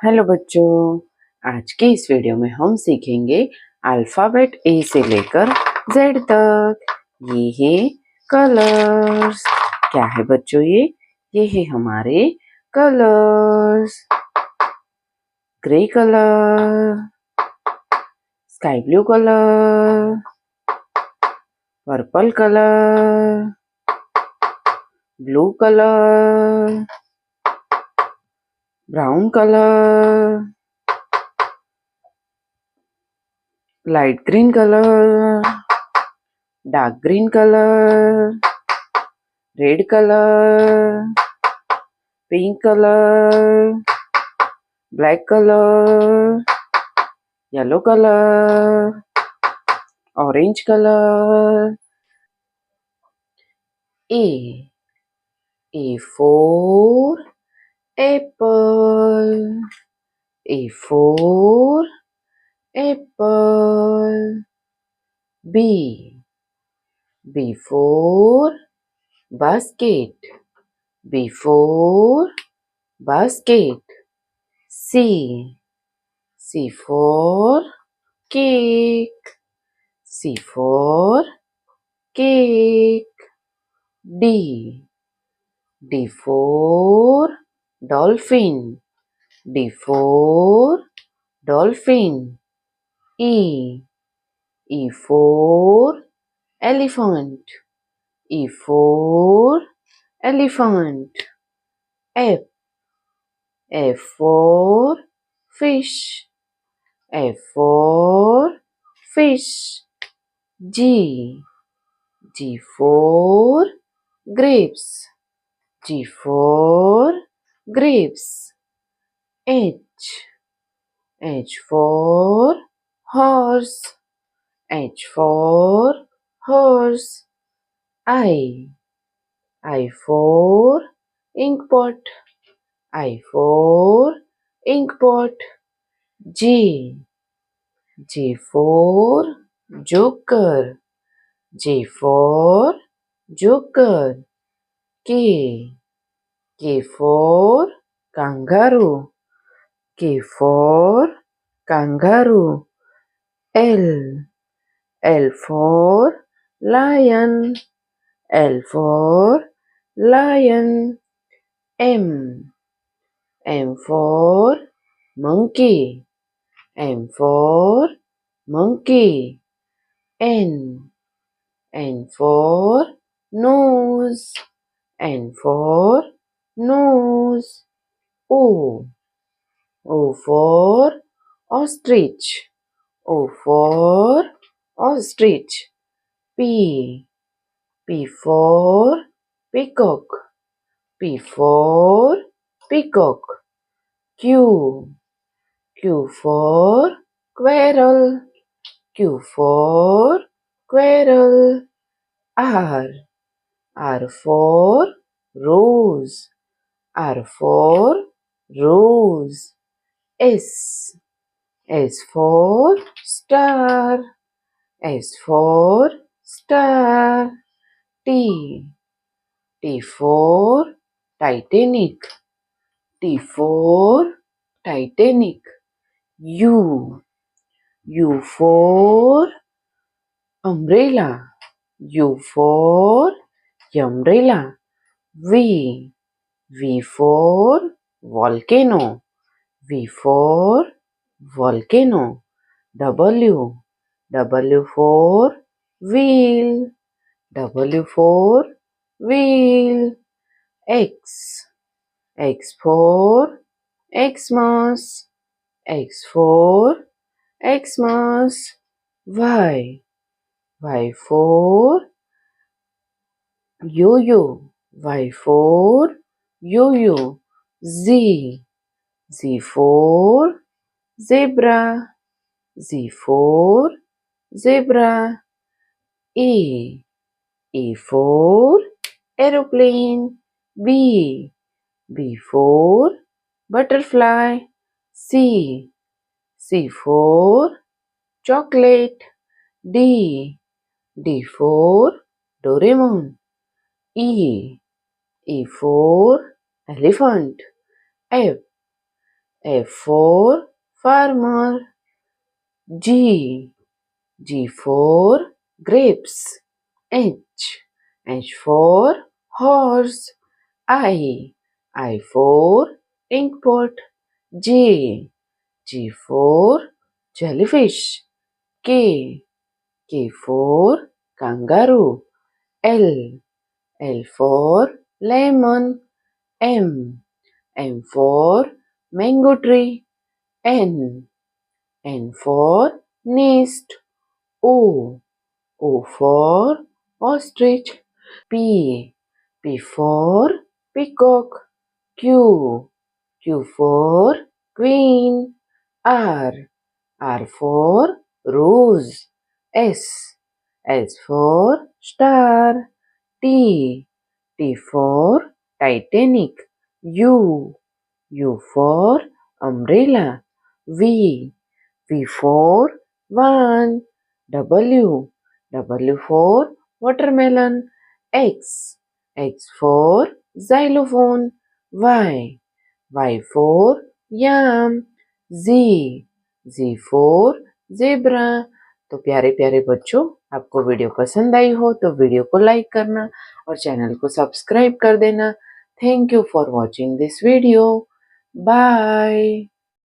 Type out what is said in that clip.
Hello बच्चों, आज के इस वीडियो में हम सीखेंगे अल्फ़ाबेट ए से लेकर जेड तक। ये है कलर्स। क्या है बच्चों ये है हमारे colours. Grey colour, sky blue colour, purple colour, blue colour, brown colour, light green colour, dark green colour, red colour, pink colour, black colour, yellow colour, orange colour. A for apple. A for apple. B for basket. B for basket. C for cake. C for cake. D for dolphin. D for dolphin. E for elephant. E for elephant. F for fish. F for fish. G for grapes. G for grapes. H for horse. H for horse. I for ink pot. I for ink pot. J for joker. J for joker. K for kangaroo. K for kangaroo. L for lion. L for lion. M for monkey. M for monkey. N for nose. N for nose. O for ostrich. O for ostrich. P for peacock. P for peacock. Q for squirrel. Q for squirrel. R for rose. R for rose. S for star. S for star. T for Titanic. T for Titanic. U for umbrella. U for umbrella. V for volcano. V for volcano. W for wheel. W for wheel. X for Xmas. X for Xmas. Y for yo-yo. Y for yo-yo. Z for zebra. Z for zebra. A for aeroplane. B for butterfly. C for chocolate. D for Doraemon. E for elephant. F for farmer. G. G for grapes. H. H for horse. I. I for inkpot. J. J for jellyfish. K. K for kangaroo. L. L for lemon. M. M for mango tree. N. N for nest. O. O for ostrich. P. P for peacock. Q. Q for queen. R. R for rose. S. S for star. T. T for Titanic. U. U for umbrella. V. V for van. W. W for watermelon. X. X for xylophone. Y. Y for yam. Z. Z for zebra. तो प्यारे प्यारे बच्चों, आपको video पसंद आई हो तो video को like करना और चैनल को सब्सक्राइब कर देना। Thank you for watching this video. Bye.